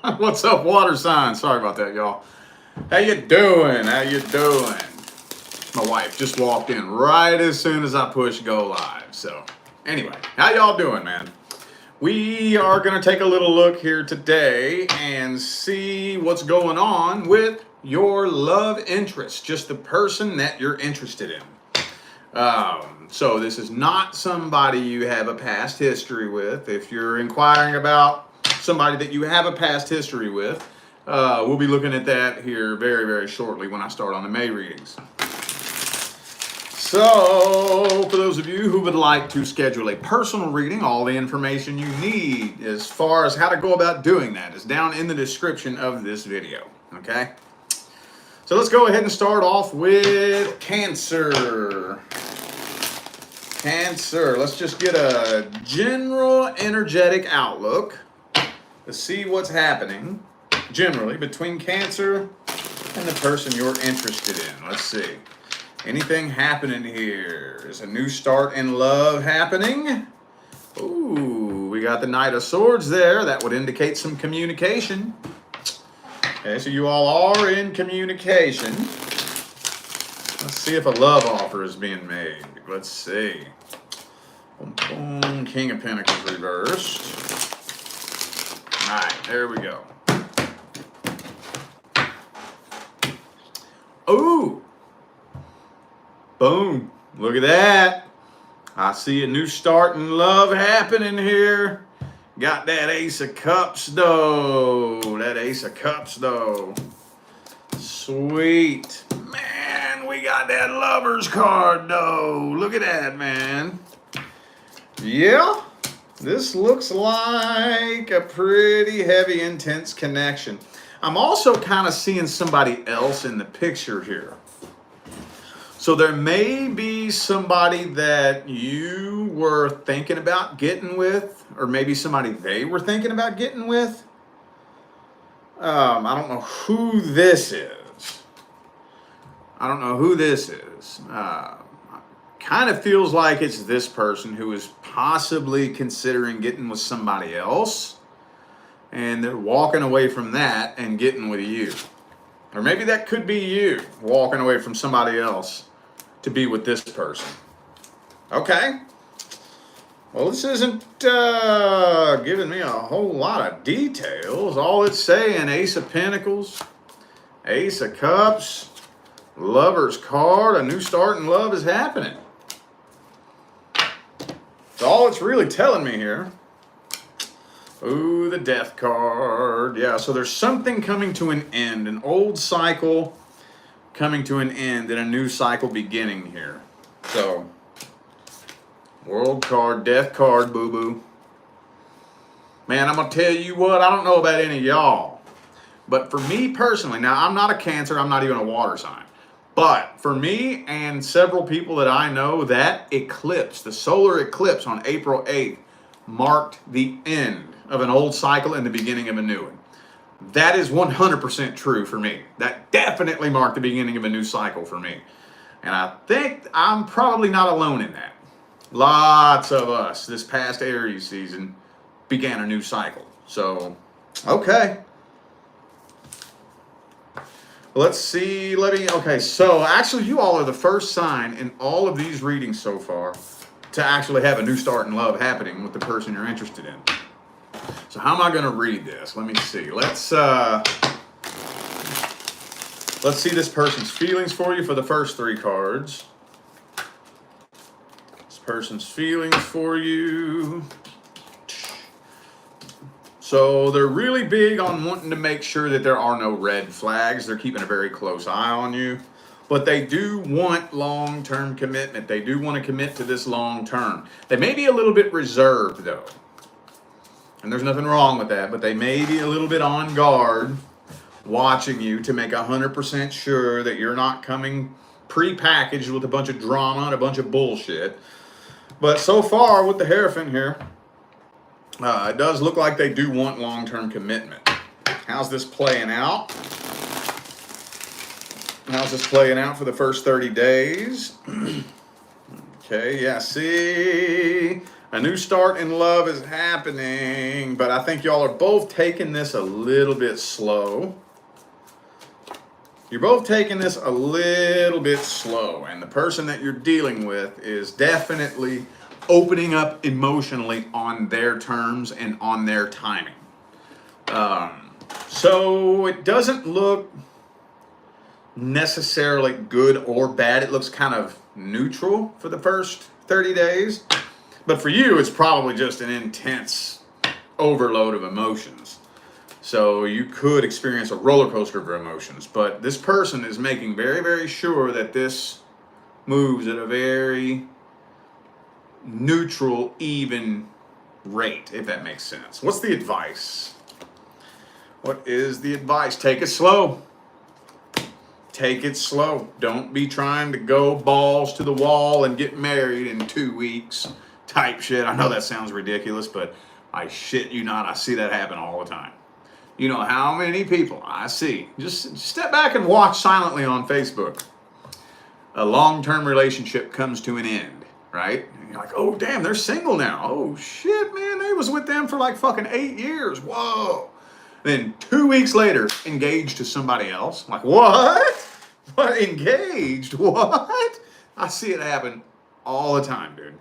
What's up, water sign? Sorry about that, y'all. How you doing? How you doing? My wife just walked in right as soon as I pushed go live. So, anyway, how y'all doing, man? We are going to take a little look here today and see what's going on with your love interest, just the person that you're interested in. So this is not somebody you have a past history with. If you're inquiring about somebody that you have a past history with, we'll be looking at that here very, very shortly when I start on the May readings. So, for those of you who would like to schedule a personal reading, all the information you need as far as how to go about doing that is down in the description of this video, okay? So let's go ahead and start off with Cancer. Cancer, let's just get a general energetic outlook to see what's happening generally between Cancer and the person you're interested in. Let's see. Anything happening here? Is a new start in love happening? Ooh, we got the Knight of Swords there. That would indicate some communication. Okay, so you all are in communication. Let's see if a love offer is being made. Let's see. Boom, boom. King of Pentacles reversed. All right, there we go. Ooh. Boom. Look at that. I see a new start in love happening here. Got that Ace of Cups, though. That Ace of Cups, though. Sweet. Man, we got that Lovers card, though. Look at that, man. Yeah. This looks like a pretty heavy, intense connection. I'm also kind of seeing somebody else in the picture here. So there may be somebody that you were thinking about getting with, or maybe somebody they were thinking about getting with. I don't know who this is. I don't know who this is. Kind of feels like it's this person who is possibly considering getting with somebody else, and they're walking away from that and getting with you. Or maybe that could be you walking away from somebody else to be with this person. Okay. Well, this isn't giving me a whole lot of details. All it's saying, Ace of Pentacles, Ace of Cups, Lover's card, a new start in love is happening. That's all it's really telling me here. Ooh, the Death card. Yeah, so there's something coming to an end, an old cycle coming to an end and a new cycle beginning here. So, World card, Death card, boo-boo. Man, I'm going to tell you what, I don't know about any of y'all, but for me personally, now I'm not a Cancer, I'm not even a water sign, but for me and several people that I know, that eclipse, the solar eclipse on April 8th, marked the end of an old cycle and the beginning of a new one. That is 100% true for me. That definitely marked the beginning of a new cycle for me. And I think I'm probably not alone in that. Lots of us this past Aries season began a new cycle. So, okay. Let's see. Okay, so actually you all are the first sign in all of these readings so far to actually have a new start in love happening with the person you're interested in. So how am I going to read this? Let me see. Let's see this person's feelings for you for the first three cards. This person's feelings for you. So they're really big on wanting to make sure that there are no red flags. They're keeping a very close eye on you. But they do want long-term commitment. They do want to commit to this long-term. They may be a little bit reserved, though. And there's nothing wrong with that, but they may be a little bit on guard, watching you to make 100% sure that you're not coming pre-packaged with a bunch of drama and a bunch of bullshit. But so far with the Hierophant here, it does look like they do want long-term commitment. How's this playing out? How's this playing out for the first 30 days? Okay, yeah, see... A new start in love is happening, but I think y'all are both taking this a little bit slow. You're both taking this a little bit slow, and the person that you're dealing with is definitely opening up emotionally on their terms and on their timing. So it doesn't look necessarily good or bad. It looks kind of neutral for the first 30 days. But for you, it's probably just an intense overload of emotions. So you could experience a roller coaster of emotions. But this person is making very, very sure that this moves at a very neutral, even rate, if that makes sense. What's the advice? What is the advice? Take it slow. Take it slow. Don't be trying to go balls to the wall and get married in 2 weeks type shit. I know that sounds ridiculous, but I shit you not, I see that happen all the time. You know how many people I see, just step back and watch silently on Facebook. A long-term relationship comes to an end, right? And you're like, oh damn, they're single now. Oh shit, man, they was with them for like fucking 8 years. Whoa. Then 2 weeks later, engaged to somebody else. Like, what? What, engaged? What? I see it happen all the time, dude.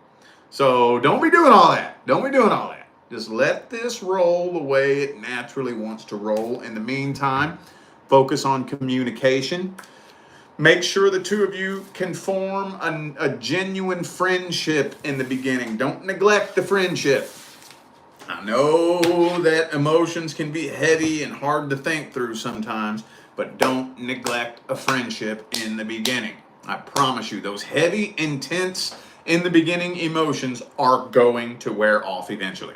So don't be doing all that. Don't be doing all that. Just let this roll the way it naturally wants to roll. In the meantime, focus on communication. Make sure the two of you can form a genuine friendship in the beginning. Don't neglect the friendship. I know that emotions can be heavy and hard to think through sometimes, but don't neglect a friendship in the beginning. I promise you, those heavy, intense, in the beginning emotions are going to wear off eventually.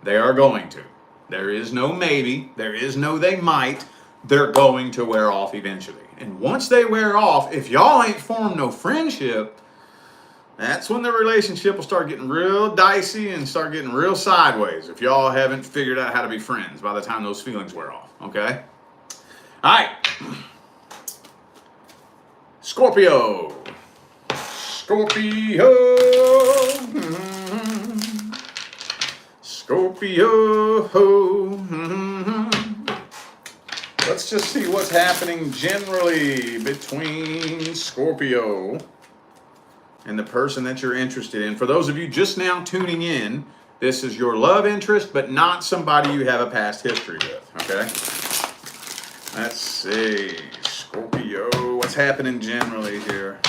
They are going to. There is no maybe. There is no they might. They're going to wear off eventually. And once they wear off, if y'all ain't formed no friendship, that's when the relationship will start getting real dicey and start getting real sideways if y'all haven't figured out how to be friends by the time those feelings wear off, okay? All right. Scorpio. Scorpio. Scorpio. Let's just see what's happening generally between Scorpio and the person that you're interested in. For those of you just now tuning in, this is your love interest, but not somebody you have a past history with, okay? Let's see. Scorpio, what's happening generally here?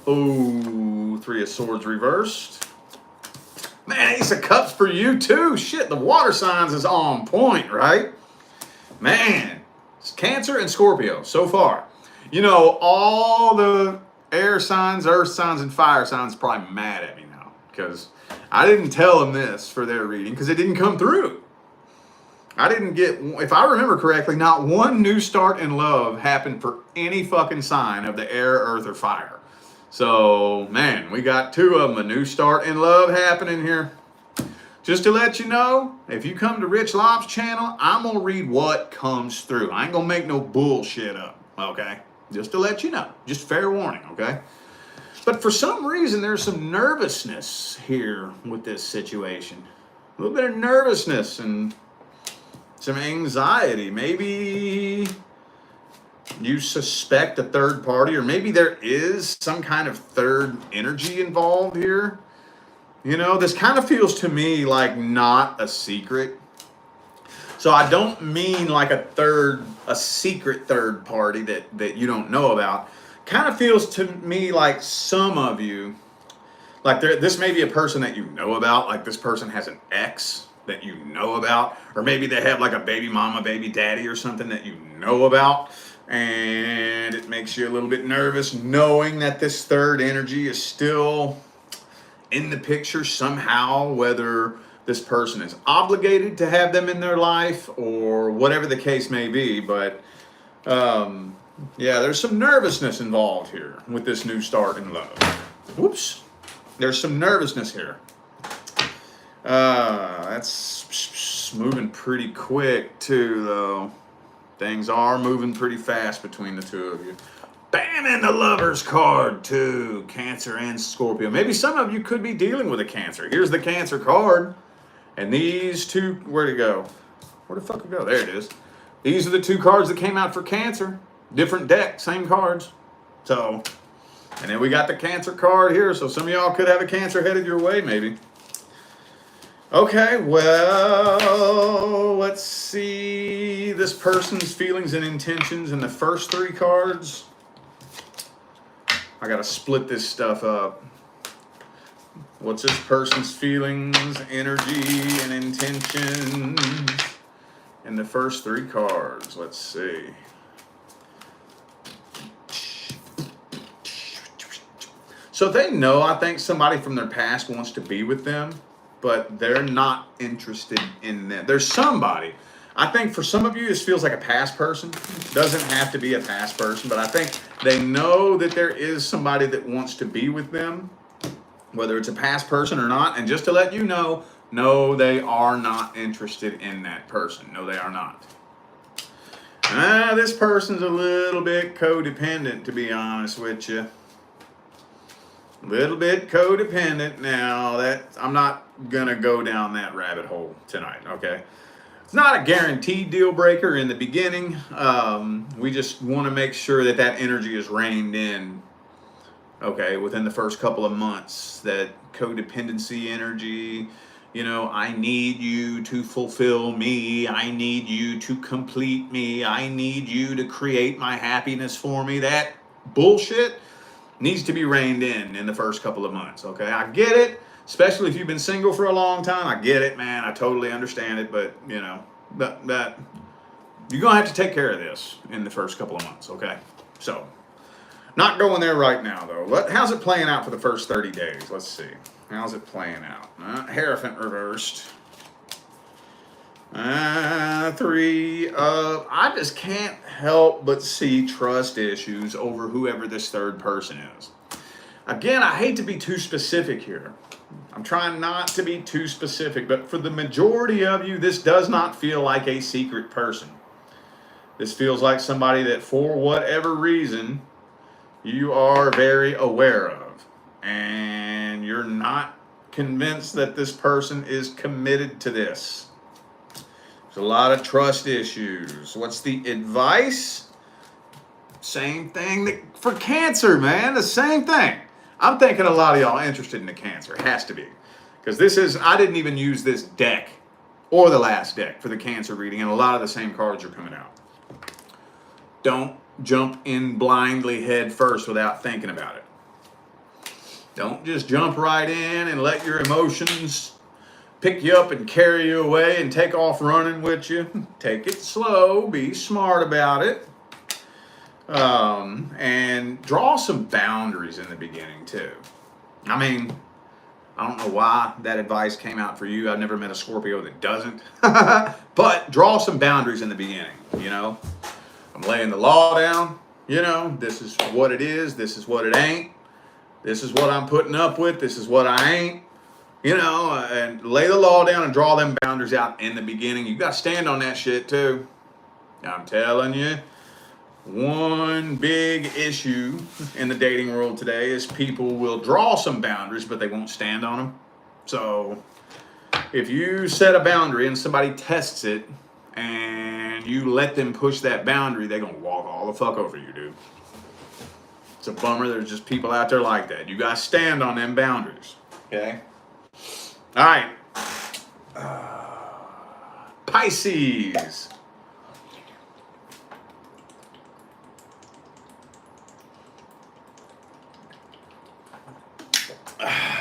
Oh, Three of Swords reversed. Man, Ace of Cups for you too. Shit, the water signs is on point, right? Man, it's Cancer and Scorpio so far. You know, all the air signs, earth signs, and fire signs probably mad at me now because I didn't tell them this for their reading because it didn't come through. I didn't get, if I remember correctly, not one new start in love happened for any fucking sign of the air, earth, or fire. So, man, we got two of them, a new start in love happening here. Just to let you know, if you come to Rich Lob's channel, I'm going to read what comes through. I ain't going to make no bullshit up, okay? Just to let you know. Just fair warning, okay? But for some reason, there's some nervousness here with this situation. A little bit of nervousness and some anxiety. Maybe you suspect a third party, or maybe there is some kind of third energy involved here. You know, this kind of feels to me like not a secret. So I don't mean like a secret third party that you don't know about. Kind of feels to me like some of you, like this may be a person that you know about, like this person has an ex that you know about, or maybe they have like a baby mama, baby daddy or something that you know about, and it makes you a little bit nervous knowing that this third energy is still in the picture somehow, whether this person is obligated to have them in their life or whatever the case may be. But yeah, there's some nervousness involved here with this new start in love. Whoops. There's some nervousness here. That's moving pretty quick too, though. Things are moving pretty fast between the two of you. Bam, and the Lovers card too. Cancer and Scorpio. Maybe some of you could be dealing with a Cancer. Here's the Cancer card. And these two, where'd it go? Where the fuck it go? There it is. These are the two cards that came out for Cancer. Different deck, same cards. So, and then we got the Cancer card here. So some of y'all could have a Cancer headed your way, maybe. Okay, well, let's see this person's feelings and intentions in the first three cards. I gotta split this stuff up. What's this person's feelings, energy, and intentions in the first three cards? Let's see. So they know, I think, somebody from their past wants to be with them, but they're not interested in them. There's somebody. I think for some of you, this feels like a past person. It doesn't have to be a past person, but I think they know that there is somebody that wants to be with them, whether it's a past person or not. And just to let you know, no, they are not interested in that person. No, they are not. This person's a little bit codependent, to be honest with you. A little bit codependent. Now, that I'm not going to go down that rabbit hole tonight, okay? It's not a guaranteed deal breaker in the beginning. We just want to make sure that that energy is reined in, okay, within the first couple of months. That codependency energy, you know, I need you to fulfill me. I need you to complete me. I need you to create my happiness for me. That bullshit needs to be reined in the first couple of months, okay? I get it, especially if you've been single for a long time. I get it, man. I totally understand it, but, you know, that you're going to have to take care of this in the first couple of months, okay? So, not going there right now, though. How's it playing out for the first 30 days? Let's see. How's it playing out? Hierophant reversed. Three of, I just can't help but see trust issues over whoever this third person is. Again, I hate to be too specific here. I'm trying not to be too specific, but for the majority of you, this does not feel like a secret person. This feels like somebody that, for whatever reason, you are very aware of, and you're not convinced that this person is committed to this. There's a lot of trust issues. What's the advice? Same thing that for Cancer, man. The same thing. I'm thinking a lot of y'all interested in the Cancer. It has to be. Because this is, I didn't even use this deck or the last deck for the Cancer reading, and a lot of the same cards are coming out. Don't jump in blindly head first without thinking about it. Don't just jump right in and let your emotions pick you up and carry you away and take off running with you. Take it slow. Be smart about it. And draw some boundaries in the beginning, too. I mean, I don't know why that advice came out for you. I've never met a Scorpio that doesn't. But draw some boundaries in the beginning, you know. I'm laying the law down. You know, this is what it is. This is what it ain't. This is what I'm putting up with. This is what I ain't. You know, and lay the law down and draw them boundaries out in the beginning. You got to stand on that shit, too. I'm telling you. One big issue in the dating world today is people will draw some boundaries, but they won't stand on them. So if you set a boundary and somebody tests it and you let them push that boundary, they're going to walk all the fuck over you, dude. It's a bummer. There's just people out there like that. You got to stand on them boundaries. Okay? All right. Pisces.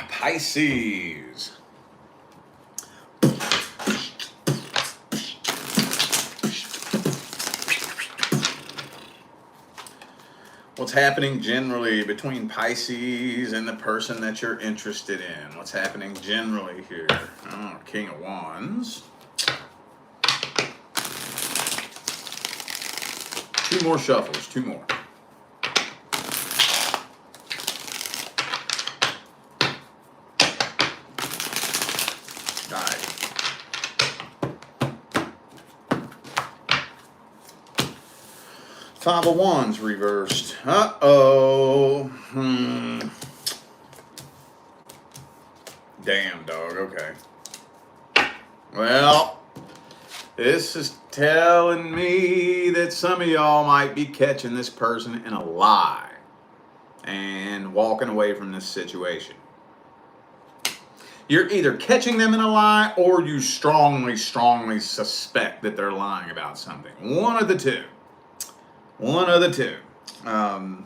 Pisces. What's happening generally between Pisces and the person that you're interested in? What's happening generally here? Oh, King of Wands. Two more shuffles, two more. Five of Wands reversed. Uh-oh. Damn, dog. Okay. Well, this is telling me that some of y'all might be catching this person in a lie and walking away from this situation. You're either catching them in a lie or you strongly suspect that they're lying about something. One of the two. One of the two. And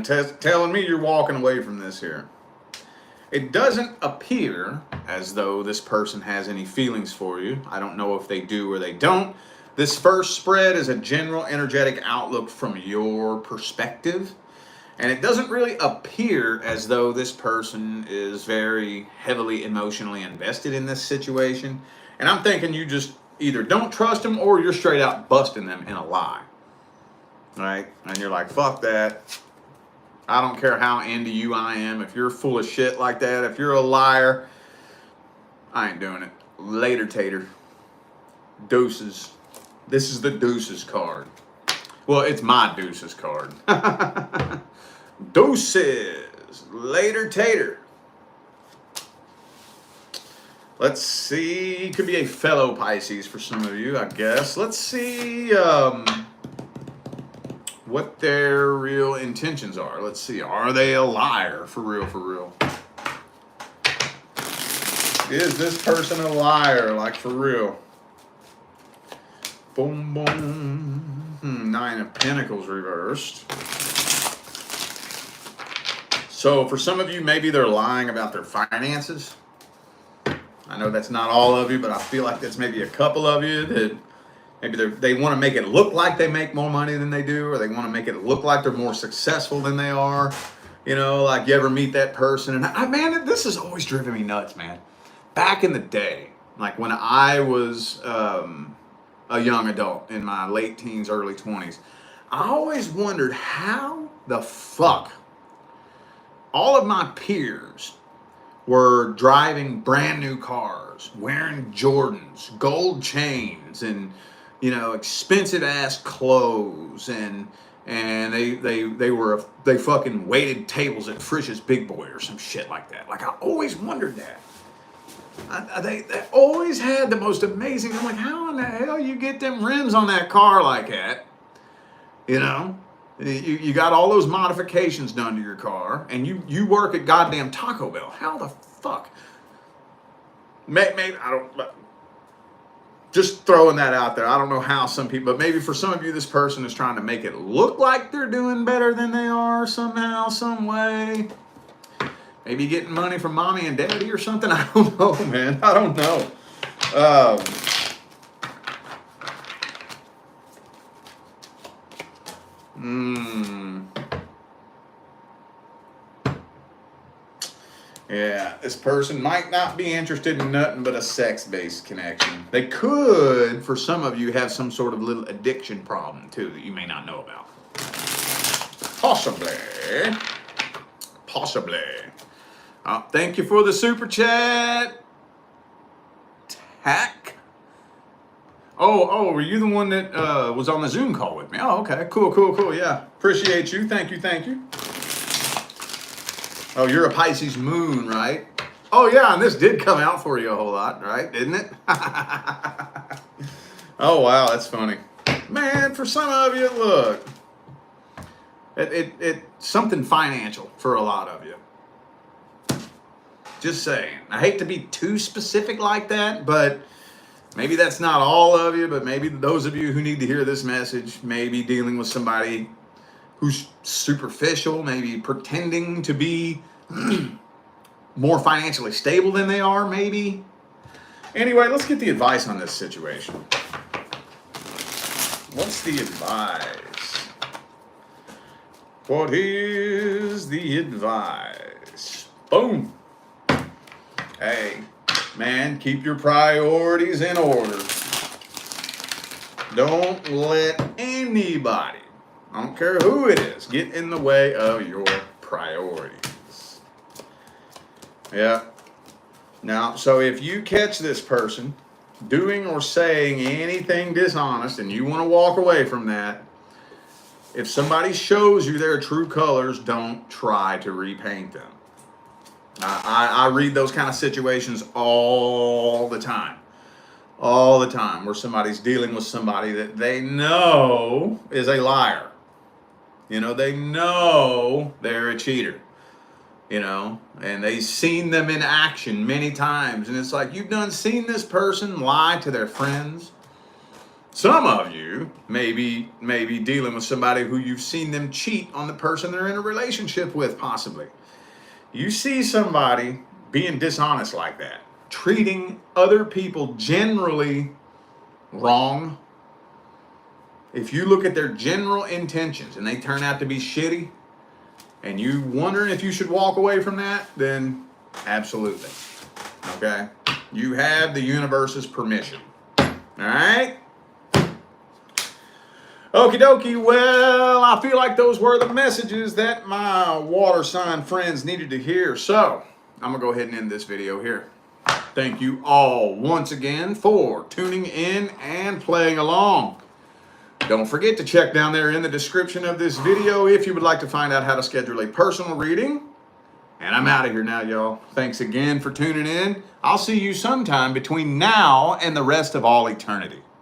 telling me you're walking away from this here. It doesn't appear as though this person has any feelings for you. I don't know if they do or they don't. This first spread is a general energetic outlook from your perspective. And it doesn't really appear as though this person is very heavily emotionally invested in this situation. And I'm thinking you just either don't trust them or you're straight out busting them in a lie. Right? And you're like, fuck that. I don't care how into you I am. If you're full of shit like that, if you're a liar, I ain't doing it. Later, tater. Deuces. This is the deuces card. Well, it's my deuces card. Deuces. Later, tater. Let's see. Could be a fellow Pisces for some of you, I guess. Let's see what their real intentions are. Let's see. Are they a liar? For real, for real. Is this person a liar? Like, for real. Boom, boom. Nine of Pentacles reversed. So for some of you, maybe they're lying about their finances. I know that's not all of you, but I feel like that's maybe a couple of you that maybe they want to make it look like they make more money than they do, or they want to make it look like they're more successful than they are. You know, like you ever meet that person, and man, this has always driven me nuts, man. Back in the day, like when I was a young adult in my late teens, early 20s, I always wondered how the fuck all of my peers were driving brand new cars, wearing Jordans, gold chains, and expensive ass clothes, and they fucking waited tables at Frisch's Big Boy or some shit like that. Like I always wondered that. They always had the most amazing. I'm like, how in the hell you get them rims on that car like that? You got all those modifications done to your car, and you work at goddamn Taco Bell. How the fuck? Maybe I don't. Just throwing that out there. I don't know how some people, but maybe for some of you, this person is trying to make it look like they're doing better than they are somehow, some way. Maybe getting money from mommy and daddy or something. I don't know, man. I don't know. Yeah, this person might not be interested in nothing but a sex-based connection. They could, for some of you, have some sort of little addiction problem, too, that you may not know about. Possibly. Thank you for the super chat. Tack. Oh, were you the one that was on the Zoom call with me? Oh, okay. Cool. Yeah. Appreciate you. Thank you. Oh, you're a Pisces moon, right? Oh, yeah, and this did come out for you a whole lot, right? Didn't it? Oh, wow, that's funny. Man, for some of you, look. It's something financial for a lot of you. Just saying. I hate to be too specific like that, but maybe that's not all of you, but maybe those of you who need to hear this message may be dealing with somebody who's superficial, maybe pretending to be more financially stable than they are, maybe. Anyway, let's get the advice on this situation. What's the advice? What is the advice? Boom. Hey, man, keep your priorities in order. Don't let anybody, I don't care who it is, get in the way of your priorities. Yeah. Now, so if you catch this person doing or saying anything dishonest and you want to walk away from that, If somebody shows you their true colors, don't try to repaint them. I read those kind of situations all the time. All the time, where somebody's dealing with somebody that they know is a liar. You know, they know they're a cheater. You know, and they've seen them in action many times. And it's like, you've done seen this person lie to their friends. Some of you may be dealing with somebody who you've seen them cheat on the person they're in a relationship with, possibly. You see somebody being dishonest like that, treating other people generally wrong. If you look at their general intentions and they turn out to be shitty, and you wondering if you should walk away from that, then absolutely. Okay? You have the universe's permission. All right? Okie dokie. Well, I feel like those were the messages that my water sign friends needed to hear. So, I'm going to go ahead and end this video here. Thank you all once again for tuning in and playing along. Don't forget to check down there in the description of this video if you would like to find out how to schedule a personal reading. And I'm out of here now, y'all. Thanks again for tuning in. I'll see you sometime between now and the rest of all eternity.